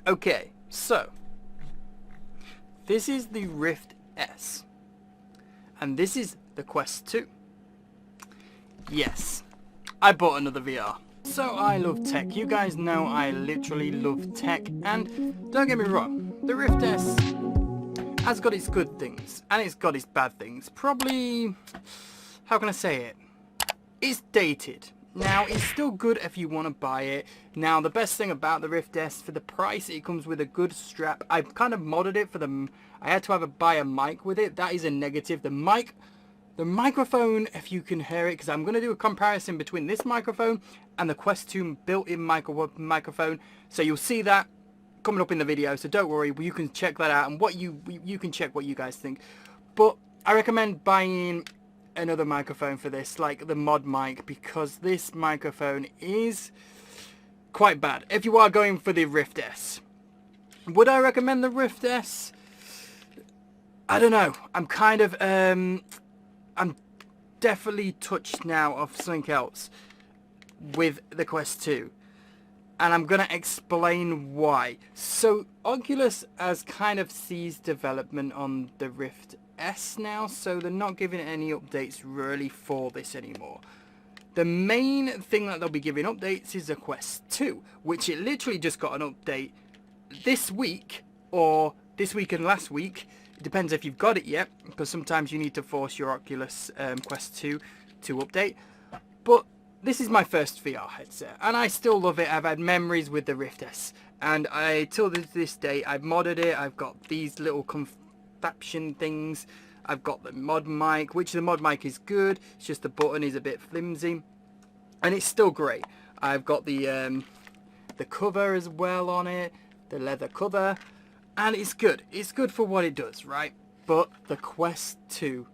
Okay, so this is the Rift S, and this is the Quest 2. Yes, I bought another VR. So I love tech. You guys know I literally love tech, and don't get me wrong, the Rift S has got its good things and it's got its bad things. Probably, how can I say it? It's dated. Now, it's still good if you want to buy it. Now, the best thing about the Rift S, for the price, it comes with a good strap. I've kind of modded it for the... I had to buy a mic with it. That is a negative. The microphone, if you can hear it, because I'm going to do a comparison between this microphone and the Quest 2 built-in microphone. So you'll see that coming up in the video. So don't worry, you can check that out, and you can check what you guys think. But I recommend buying another microphone for this, like the mod mic, because this microphone is quite bad if you are going for the Rift S. Would I recommend the Rift S? I don't know. I'm kind of I'm definitely touched now of something else with the Quest 2, and I'm gonna explain why. So Oculus has kind of ceased development on the Rift S now, so they're not giving any updates really for this anymore. The main thing that they'll be giving updates is the Quest 2, which it literally just got an update this week, or this week and last week. It depends if you've got it yet, because sometimes you need to force your Oculus Quest 2 to update. But this is my first VR headset, and I still love it. I've had memories with the Rift S, and till this day I've modded it. I've got these little contraption things. I've got the mod mic, which the mod mic is good. It's just the button is a bit flimsy, and it's still great. I've got the cover as well on it, the leather cover, and it's good. It's good for what it does, right? But the Quest 2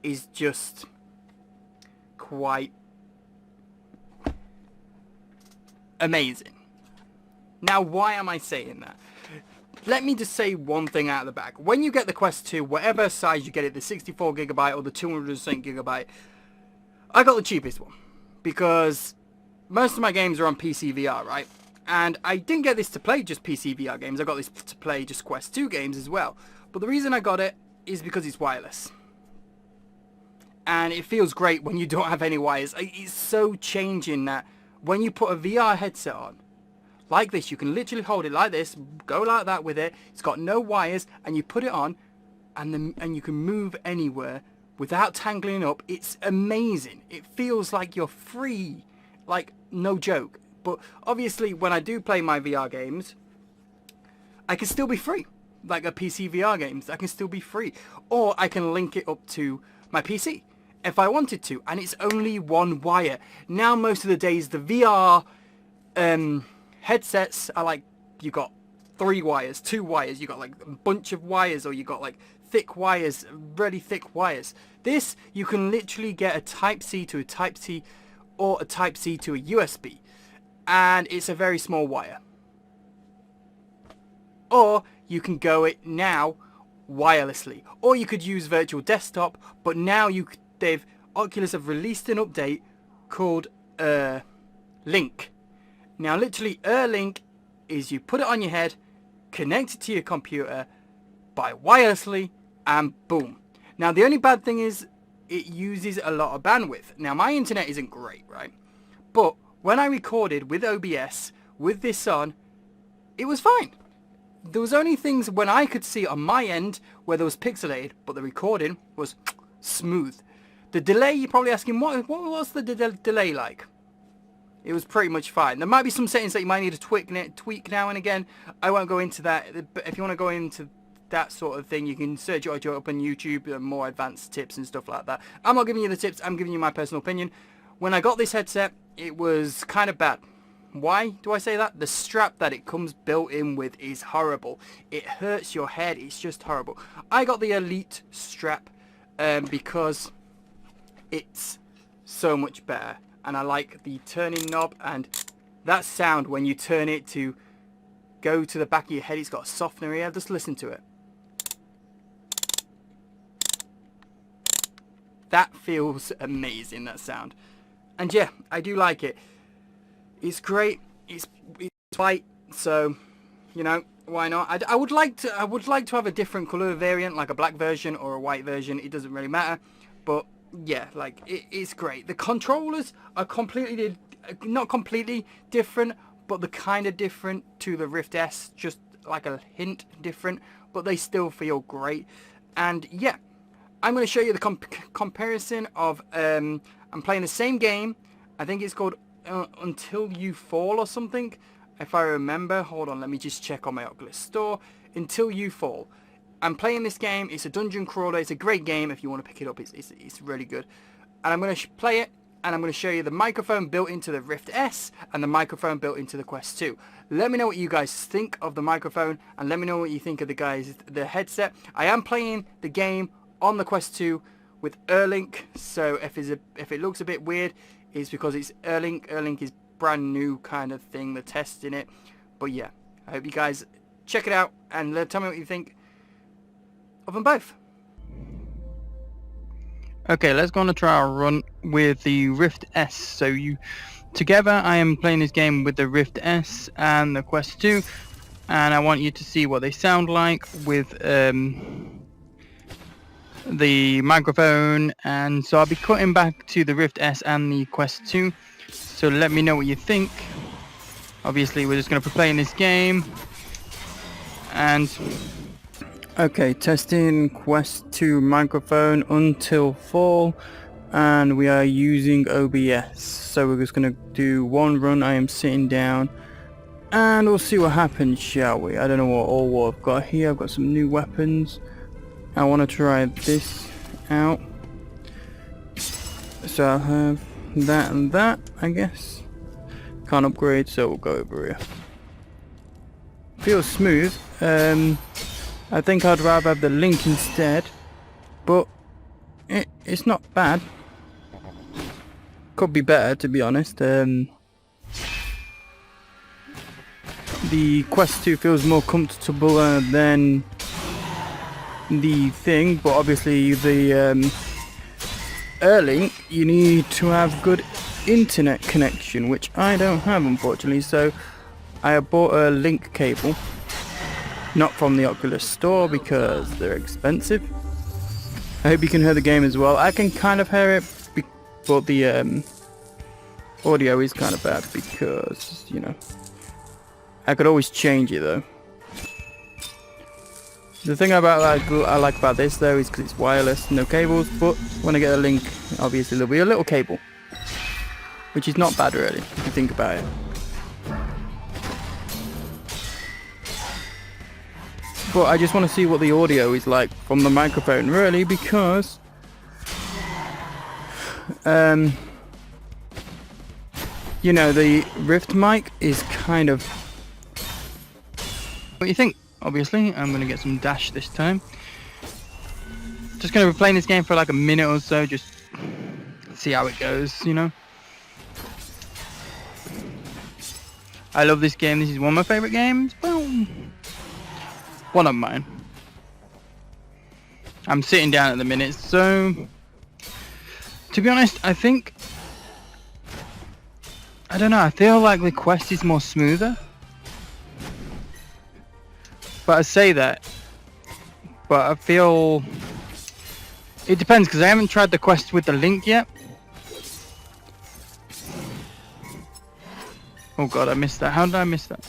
is just quite amazing. Now, why am I saying that? Let me just say one thing out of the back. When you get the Quest 2, whatever size you get it, the 64GB or the 200GB, I got the cheapest one, because most of my games are on PC VR, right? And I didn't get this to play just PC VR games. I got this to play just Quest 2 games as well. But the reason I got it is because it's wireless. And it feels great when you don't have any wires. It's so changing that when you put a VR headset on, like this, you can literally hold it like this, go like that with it. It's got no wires, and you put it on, and you can move anywhere without tangling up. It's amazing. It feels like you're free, like no joke. But obviously, when I do play my VR games, I can still be free. Like a PC VR games, I can still be free. Or I can link it up to my PC if I wanted to, and it's only one wire. Now, most of the days, the VR headsets are like, you got 3 wires, 2 wires, you got like a bunch of wires, or you got like thick wires, really thick wires. This, you can literally get a Type-C to a Type-C, or a Type-C to a USB. And it's a very small wire. Or you can go it now wirelessly, or you could use virtual desktop. But now Oculus have released an update called Link. Now, literally, Link is you put it on your head, connect it to your computer by wirelessly, and boom. Now, the only bad thing is it uses a lot of bandwidth. Now, my internet isn't great, right? But when I recorded with OBS, with this on, it was fine. There was only things when I could see on my end where there was pixelated, but the recording was smooth. The delay, you're probably asking, what was the delay like? It was pretty much fine. There might be some settings that you might need to tweak now and again. I won't go into that, but if you want to go into that sort of thing, you can search it up on YouTube, more advanced tips and stuff like that. I'm not giving you the tips, I'm giving you my personal opinion. When I got this headset, it was kind of bad. Why do I say that? The strap that it comes built in with is horrible. It hurts your head. It's just horrible. I got the Elite strap because it's so much better. And I like the turning knob, and that sound when you turn it to go to the back of your head. It's got a softener here. Just listen to it. That feels amazing, that sound. And yeah, I do like it. It's great. It's white, so You know, why not? I would like to. I would like to have a different color variant, like a black version or a white version. It doesn't really matter, but yeah, like it's great. The controllers are completely, not completely different, but they're kind of different to the Rift S, just like a hint different, but they still feel great. And yeah, I'm going to show you the comparison of. I'm playing the same game. I think it's called Until You Fall or something. If I remember, hold on, let me just check on my Oculus Store. Until You Fall. I'm playing this game. It's a dungeon crawler. It's a great game. If you want to pick it up, it's really good. And I'm going to play it, and I'm going to show you the microphone built into the Rift S and the microphone built into the Quest 2. Let me know what you guys think of the microphone, and let me know what you think of the headset. I am playing the game on the Quest 2 with Erlink, so if it looks a bit weird, it's because it's Erlink. Erlink is brand new kind of thing, they're testing it. But yeah, I hope you guys check it out and tell me what you think of them both. Okay, let's go on a trial run with the Rift S. So together I am playing this game with the Rift S and the Quest 2, and I want you to see what they sound like with the microphone. And so I'll be cutting back to the Rift S and the Quest 2. So let me know what you think. Obviously, we're just going to be playing this game. And okay, testing Quest 2 microphone Until Fall, and we are using OBS. So we're just going to do one run. I am sitting down, and we'll see what happens, shall we? I don't know what I've got here. I've got some new weapons. I want to try this out. So I'll have that and that, I guess. Can't upgrade, so we'll go over here. Feels smooth. I think I'd rather have the Link instead, but it's not bad. Could be better, to be honest. The Quest 2 feels more comfortable than the thing, but obviously the Erlink, you need to have good internet connection, which I don't have, unfortunately. So I bought a Link cable, not from the Oculus Store because they're expensive. I hope you can hear the game as well. I can kind of hear it, but the audio is kind of bad because, you know, I could always change it though. The thing about I like about this though is because it's wireless, no cables, but when I get a Link, obviously there'll be a little cable, which is not bad really, if you think about it. But I just want to see what the audio is like from the microphone really, because you know, the Rift mic is kind of... What do you think? Obviously, I'm going to get some dash this time. Just going to be playing this game for like a minute or so, just see how it goes, you know. I love this game. This is one of my favourite games. Well, one of mine. I'm sitting down at the minute, so to be honest, I think, I don't know, I feel like the Quest is more smoother. But I say that, but I feel it depends, because I haven't tried the Quest with the Link yet. Oh god, I missed that. How did I miss that?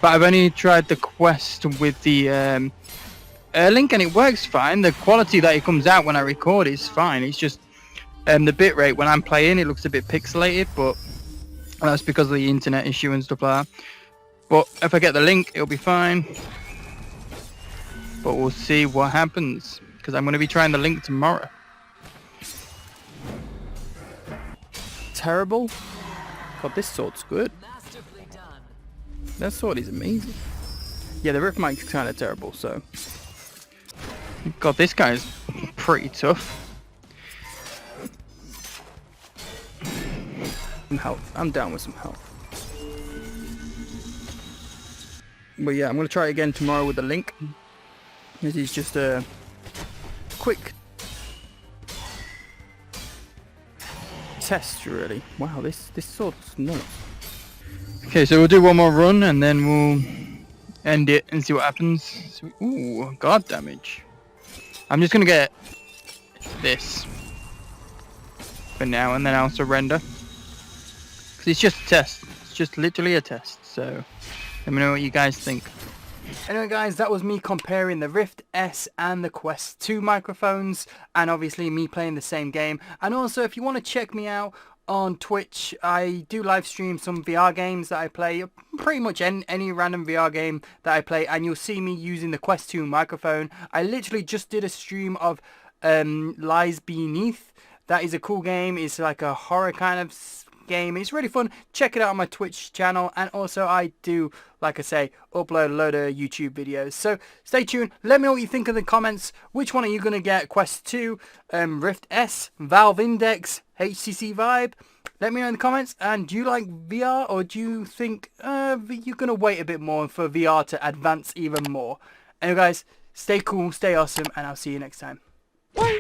But I've only tried the Quest with the Link, and it works fine. The quality that it comes out when I record is fine. It's just the bitrate when I'm playing, it looks a bit pixelated, but that's because of the internet issue and stuff like that. But if I get the Link, it'll be fine. But we'll see what happens, because I'm going to be trying the Link tomorrow. Terrible? God, this sword's good. That sword is amazing. Yeah, the Rift mic's kind of terrible, so... God, this guy's pretty tough. Some health. I'm down with some health. But yeah, I'm going to try it again tomorrow with the Link. This is just a quick test, really. Wow, this sword's nuts. Okay, so we'll do one more run and then we'll end it and see what happens. So, ooh, guard damage. I'm just gonna get this for now and then I'll surrender. Because it's just a test. It's just literally a test. So let me know what you guys think. Anyway guys, that was me comparing the Rift S and the Quest 2 microphones, and obviously me playing the same game. And also, if you want to check me out on Twitch, I do live stream some VR games that I play, pretty much any random VR game that I play, and you'll see me using the Quest 2 microphone. I literally just did a stream of Lies Beneath. That is a cool game. It's like a horror kind of game. It's really fun. Check it out on my Twitch channel, and also I do, like I say, upload a load of YouTube videos. So stay tuned. Let me know what you think in the comments. Which one are you going to get? Quest 2, Rift S, Valve Index, HTC Vibe? Let me know in the comments. And do you like VR, or do you think you're going to wait a bit more for VR to advance even more? Anyway guys, stay cool, stay awesome, and I'll see you next time. Bye!